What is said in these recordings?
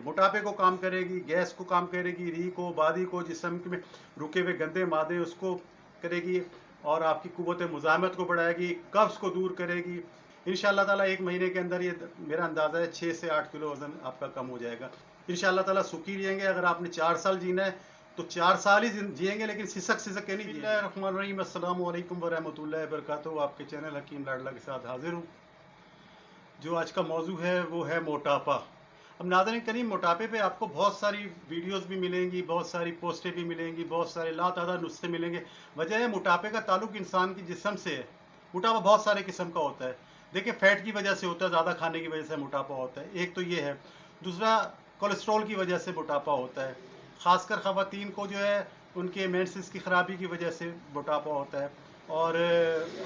मोटापे को काम करेगी, गैस को काम करेगी, री को, बादी को, जिस्म में रुके हुए गंदे मादे उसको करेगी और आपकी कुव्वत मुज़ाहमत को बढ़ाएगी, कब्ज़ को दूर करेगी। इंशाअल्लाह ताला 1 महीने के अंदर ये मेरा अंदाज़ा है 6 से 8 किलो वज़न आपका कम हो जाएगा। इंशाअल्लाह ताला सुखी जिएंगे। अगर आपने 4 साल जीना है तो 4 साल ही जिएंगे, लेकिन सिसक के नहीं जिएंगे। बिस्मिल्लाहिर्रहमानिर्रहीम, अस्सलामु अलैकुम वरहमतुल्लाहि वबरकातुहू। आपके चैनल हकीम लाडला के साथ हाजिर हूँ। जो आज का मौजू है वो है मोटापा। अब नाज़रीन करीम, मोटापे पे आपको बहुत सारी वीडियोस भी मिलेंगी, बहुत सारी पोस्टें भी मिलेंगी, बहुत सारे लातादाद नुस्खे मिलेंगे। वजह है मोटापे का ताल्लुक इंसान की जिस्म से है। मोटापा बहुत सारे किस्म का होता है। देखिए, फैट की वजह से होता है, ज़्यादा खाने की वजह से मोटापा होता है, एक तो ये है। दूसरा, कोलेस्ट्रॉल की वजह से मोटापा होता है। ख़ासकर ख़वातीन को जो है उनके मेंसेस की ख़राबी की वजह से मोटापा होता है, और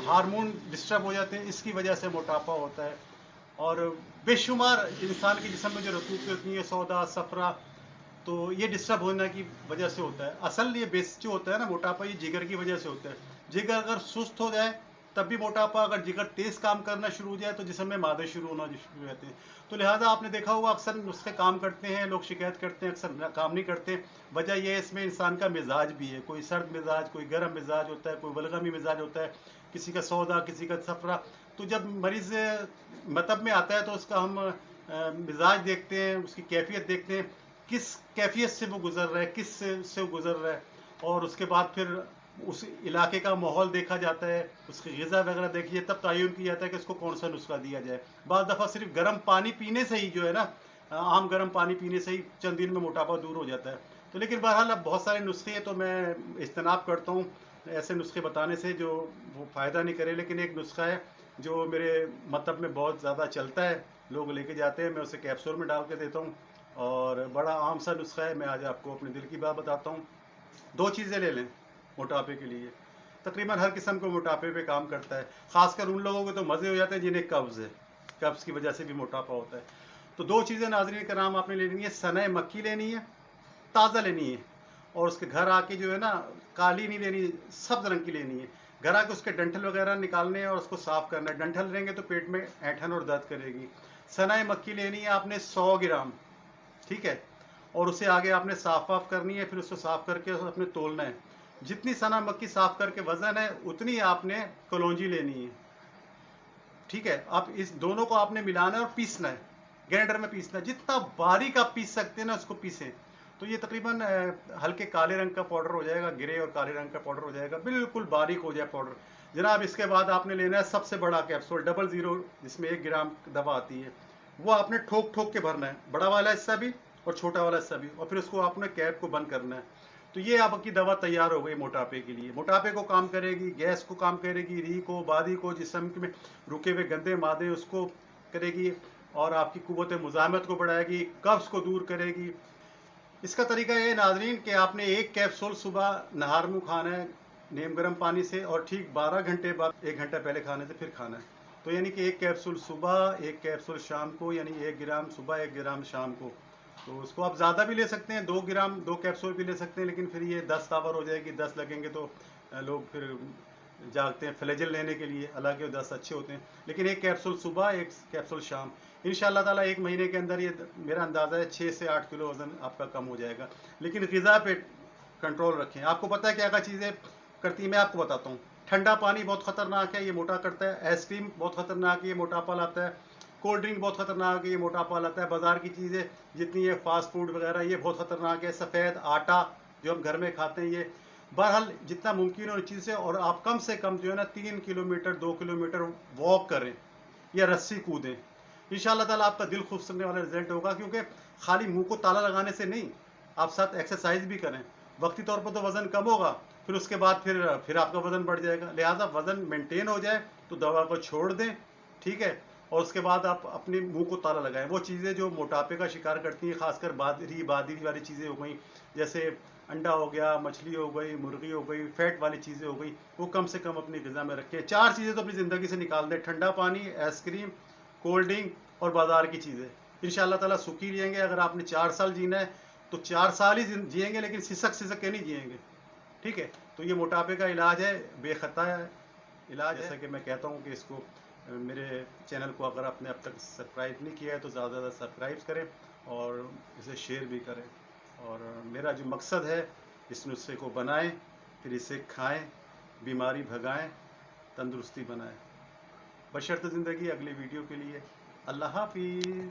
हार्मोन डिस्टर्ब हो जाते हैं, इसकी वजह से मोटापा होता है। और बेशुमार इंसान के जिस्म में जो रतूत होती है, सौदा सफरा, तो ये डिस्टर्ब होने की वजह से होता है। असल ये बेस जो होता है ना मोटापा, ये जिगर की वजह से होता है। जिगर अगर सुस्त हो जाए तब भी मोटापा, अगर जिगर तेज काम करना शुरू हो जाए तो जिस्म में मादे शुरू होना शुरू रहते हैं। तो लिहाजा आपने देखा होगा अक्सर नुस्खे काम करते हैं, लोग शिकायत करते हैं, अक्सर काम नहीं करते। वजह यह है इसमें इंसान का मिजाज भी है। कोई सर्द मिजाज, कोई गर्म मिजाज होता है, कोई बलगमी मिजाज होता है, किसी का सौदा, किसी का सफरा। तो जब मरीज मतलब में आता है तो उसका हम मिजाज देखते हैं, उसकी कैफियत देखते हैं, किस कैफियत से वो गुजर रहा है, किस से वो गुजर रहा है, और उसके बाद फिर उस इलाके का माहौल देखा जाता है, उसकी ग़िज़ा वगैरह देखिए, तब तयन किया जाता है कि इसको कौन सा नुस्खा दिया जाए। बाद दफ़ा सिर्फ गर्म पानी पीने से ही जो है ना, आम गर्म पानी पीने से ही चंद दिन में मोटापा दूर हो जाता है। तो लेकिन बहरहाल अब बहुत सारे नुस्खे हैं, तो मैं इज्तनाब करता हूँ ऐसे नुस्खे बताने से जो वो फ़ायदा नहीं करे। लेकिन एक नुस्खा है जो मेरे मतलब में बहुत ज़्यादा चलता है, लोग लेके जाते हैं, मैं उसे कैप्सूल में डाल के देता हूँ, और बड़ा आम सा नुस्खा है। मैं आज आपको अपने दिल की बात बताता हूँ। 2 चीज़ें ले लें मोटापे के लिए। तकरीबन हर किस्म को मोटापे पे काम करता है। ख़ासकर उन लोगों को तो मज़े हो जाते हैं जिन्हें कब्ज़ है। कब्ज़ की वजह से भी मोटापा होता है। तो 2 चीज़ें नाज़रीन कराम आपने लेनी है। सनए मक्की लेनी है, ताज़ा लेनी है, और उसके घर आके जो है ना, काली नहीं लेनी, सब्ज़ रंग की लेनी है। घर आके उसके डंठल वगैरह निकालने हैं और उसको साफ़ करना है। डंठल रहेंगे तो पेट में ऐंठन और दर्द करेगी। सनए मक्की लेनी है आपने 100 ग्राम, ठीक है, और उसे आगे आपने साफ वाफ करनी है। फिर उसको साफ करके अपने तोलना है। जितनी सना मक्की साफ करके वजन है उतनी आपने कलौंजी लेनी है, ठीक है। आप इस दोनों को आपने मिलाना है और पीसना है, ग्राइंडर में पीसना है। जितना बारीक आप पीस सकते हैं ना उसको पीसें। तो ये तकरीबन हल्के काले रंग का पाउडर हो जाएगा, ग्रे और काले रंग का पाउडर हो जाएगा, बिल्कुल बारीक हो जाए पाउडर जनाब। इसके बाद आपने लेना है सबसे बड़ा कैप्सूल 00, जिसमें 1 ग्राम दवा आती है। वो आपने ठोक ठोक के भरना है, बड़ा वाला हिस्सा भी और छोटा वाला हिस्सा भी, और फिर उसको आपने कैप को बंद करना है। तो ये आपकी दवा तैयार हो गई मोटापे के लिए। मोटापे को काम करेगी, गैस को काम करेगी, री को, बादी को, जिस्म में रुके हुए गंदे मादे उसको करेगी, और आपकी कुव्वत मुज़ाहमत को बढ़ाएगी, कब्ज़ को दूर करेगी। इसका तरीका ये नाजरीन कि आपने 1 कैप्सूल सुबह नहार मुँह खाना है नीम गर्म पानी से, और ठीक 12 घंटे बाद 1 घंटा पहले खाने से फिर खाना है। तो यानी कि 1 कैप्सूल सुबह, 1 कैप्सूल शाम को, यानी 1 ग्राम सुबह, 1 ग्राम शाम को। तो उसको आप ज़्यादा भी ले सकते हैं, 2 ग्राम 2 कैप्सूल भी ले सकते हैं, लेकिन फिर ये 10 आवर हो जाएगी, 10 लगेंगे तो लोग फिर जागते हैं फ्लेजल लेने के लिए। हालांकि वो 10 अच्छे होते हैं, लेकिन 1 कैप्सूल सुबह, 1 कैप्सूल शाम। इंशाअल्लाह ताला 1 महीने के अंदर ये मेरा अंदाज़ा है 6 से 8 किलो वज़न आपका कम हो जाएगा। लेकिन ग़िज़ा पे कंट्रोल रखें। आपको पता है क्या क्या चीज़ें करती हैं, मैं आपको बताता हूँ। ठंडा पानी बहुत ख़तरनाक है, ये मोटा करता है। आइसक्रीम बहुत ख़तरनाक है, ये मोटापा लाता है। कोल्ड ड्रिंक बहुत ख़तरनाक है, ये मोटापा लाता है। बाज़ार की चीज़ें जितनी है, फास्ट फूड वगैरह, ये बहुत ख़तरनाक है। सफ़ेद आटा जो हम घर में खाते हैं, ये बहरहाल जितना मुमकिन हो उस चीज़ से। और आप कम से कम जो है ना 3 किलोमीटर 2 किलोमीटर वॉक करें या रस्सी कूदें। इंशाअल्लाह ताला आपका दिल खुश करने वाला रिजल्ट होगा, क्योंकि खाली मुंह को ताला लगाने से नहीं, आप साथ एक्सरसाइज भी करें। वक्ती तौर पर तो वज़न कम होगा, फिर उसके बाद फिर आपका वज़न बढ़ जाएगा। लिहाजा वज़न मेंटेन हो जाए तो दवा को छोड़ दें, ठीक है, और उसके बाद आप अपने मुंह को ताला लगाएं। वो चीज़ें जो मोटापे का शिकार करती हैं, खासकर बादी वाली चीज़ें हो गई, जैसे अंडा हो गया, मछली हो गई, मुर्गी हो गई, फैट वाली चीज़ें हो गई, वो कम से कम अपनी ग़िज़ा में रखें। 4 चीज़ें तो अपनी ज़िंदगी से निकाल दें: ठंडा पानी, आइसक्रीम, कोल्ड ड्रिंक और बाज़ार की चीज़ें। इंशाअल्लाह ताला सुखी जिएंगे। अगर आपने 4 साल जीना है तो 4 साल ही जिएंगे, लेकिन सिसक के नहीं जिएंगे, ठीक है। तो ये मोटापे का इलाज है, बेखता है इलाज। जैसा कि मैं कहता हूँ कि इसको मेरे चैनल को अगर आपने अब तक सब्सक्राइब नहीं किया है तो ज़्यादा से ज़्यादा सब्सक्राइब करें, और इसे शेयर भी करें। और मेरा जो मकसद है, इस नुस्खे को बनाएं, फिर इसे खाएं, बीमारी भगाएं, तंदुरुस्ती बनाएं। बशर्ते ज़िंदगी। अगली वीडियो के लिए अल्लाह हाफिज़।